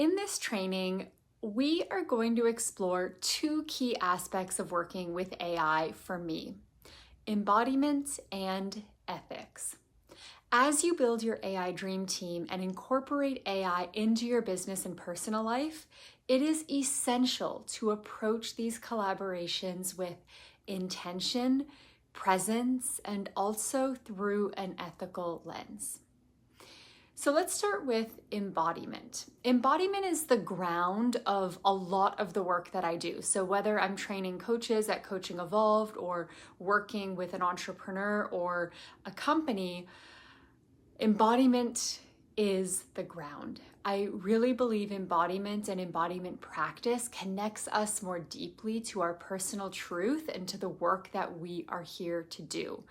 In this training, we are going to explore two key aspects of working with AI for me: embodiment and ethics. As you build your AI dream team and incorporate AI into your business and personal life, it is essential to approach these collaborations with intention, presence, and also through an ethical lens. So let's start with embodiment. Embodiment is the ground of a lot of the work that I do. So whether I'm training coaches at Coaching Evolved or working with an entrepreneur or a company, embodiment is the ground. I really believe embodiment and embodiment practice connects us more deeply to our personal truth and to the work that we are here to do.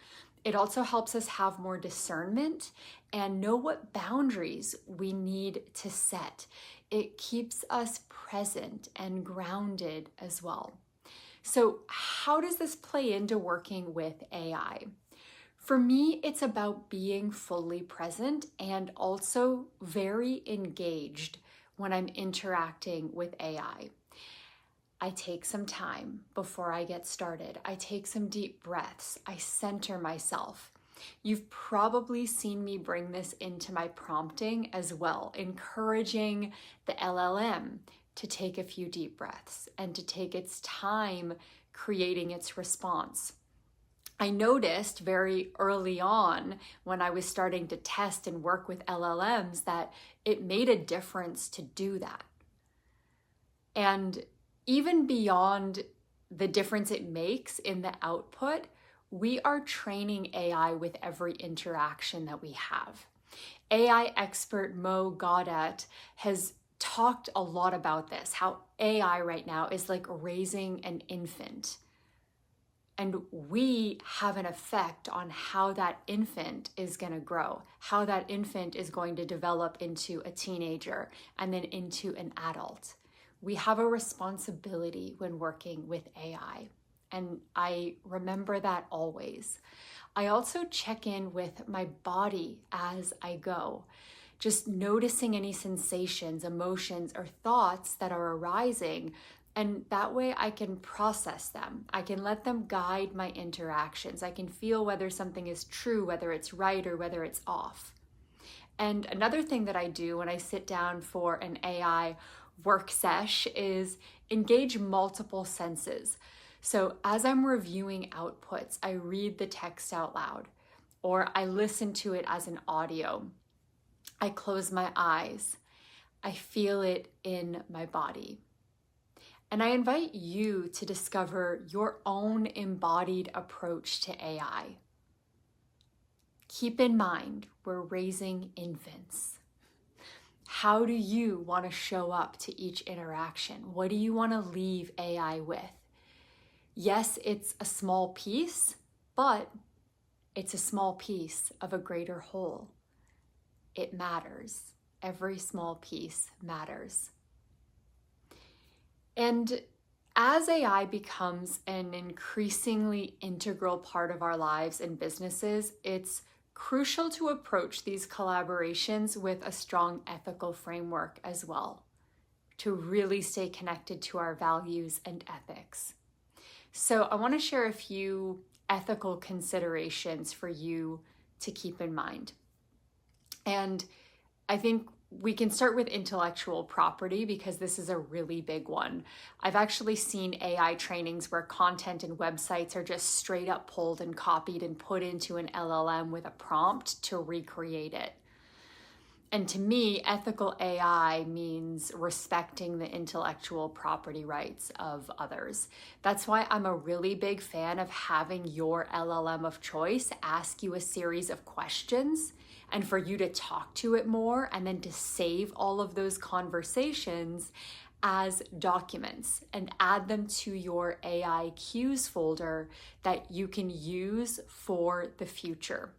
It also helps us have more discernment and know what boundaries we need to set. It keeps us present and grounded as well. So how does this play into working with AI? For me, it's about being fully present and also very engaged when I'm interacting with AI. I take some time before I get started. I take some deep breaths. I center myself. You've probably seen me bring this into my prompting as well, encouraging the LLM to take a few deep breaths and to take its time creating its response. I noticed very early on when I was starting to test and work with LLMs that it made a difference to do that. And even beyond the difference it makes in the output, we are training AI with every interaction that we have. AI expert Mo Gaudat has talked a lot about this, how AI right now is like raising an infant. And we have an effect on how that infant is going to grow, how that infant is going to develop into a teenager and then into an adult. We have a responsibility when working with AI, and I remember that always. I also check in with my body as I go, just noticing any sensations, emotions, or thoughts that are arising, and that way I can process them. I can let them guide my interactions. I can feel whether something is true, whether it's right, or whether it's off. And another thing that I do when I sit down for an AI work sesh is engage multiple senses. So as I'm reviewing outputs, I read the text out loud, or I listen to it as an audio. I close my eyes. I feel it in my body. And I invite you to discover your own embodied approach to AI. Keep in mind, we're raising infants. How do you want to show up to each interaction? What do you want to leave AI with? Yes, it's a small piece, but it's a small piece of a greater whole. It matters. Every small piece matters. And as AI becomes an increasingly integral part of our lives and businesses, it's crucial to approach these collaborations with a strong ethical framework as well, to really stay connected to our values and ethics. So I want to share a few ethical considerations for you to keep in mind. And I think we can start with intellectual property because this is a really big one. I've actually seen AI trainings where content and websites are just straight up pulled and copied and put into an LLM with a prompt to recreate it. And to me, ethical AI means respecting the intellectual property rights of others. That's why I'm a really big fan of having your LLM of choice ask you a series of questions and for you to talk to it more and then to save all of those conversations as documents and add them to your AI cues folder that you can use for the future.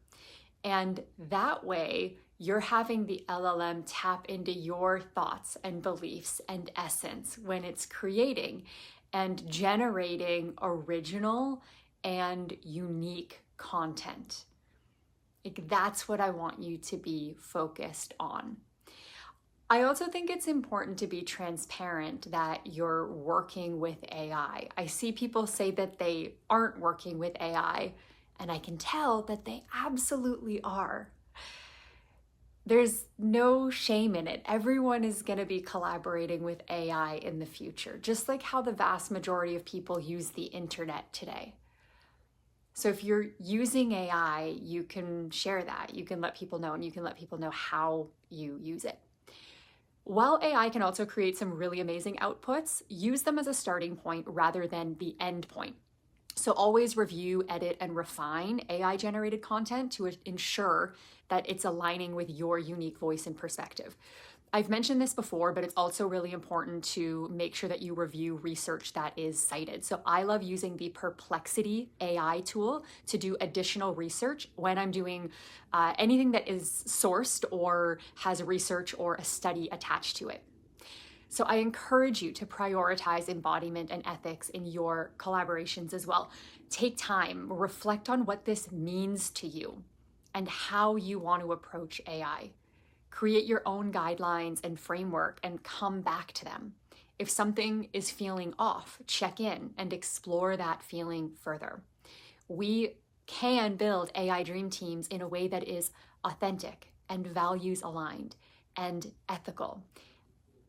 And that way, you're having the LLM tap into your thoughts and beliefs and essence when it's creating and generating original and unique content. Like, that's what I want you to be focused on. I also think it's important to be transparent that you're working with AI. I see people say that they aren't working with AI, and I can tell that they absolutely are. There's no shame in it. Everyone is going to be collaborating with AI in the future, just like how the vast majority of people use the internet today. So if you're using AI, you can share that. You can let people know, and you can let people know how you use it. While AI can also create some really amazing outputs, use them as a starting point rather than the end point. So always review, edit, and refine AI-generated content to ensure that it's aligning with your unique voice and perspective. I've mentioned this before, but it's also really important to make sure that you review research that is cited. So I love using the Perplexity AI tool to do additional research when I'm doing anything that is sourced or has research or a study attached to it. So I encourage you to prioritize embodiment and ethics in your collaborations as well. Take time, reflect on what this means to you and how you want to approach AI. Create your own guidelines and framework and come back to them. If something is feeling off, check in and explore that feeling further. We can build AI dream teams in a way that is authentic and values aligned and ethical.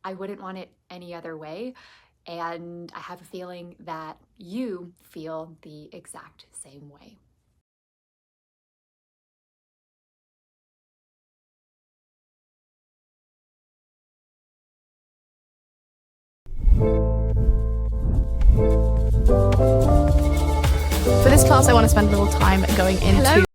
I wouldn't want it any other way, and I have a feeling that you feel the exact same way. For this class, I want to spend a little time going into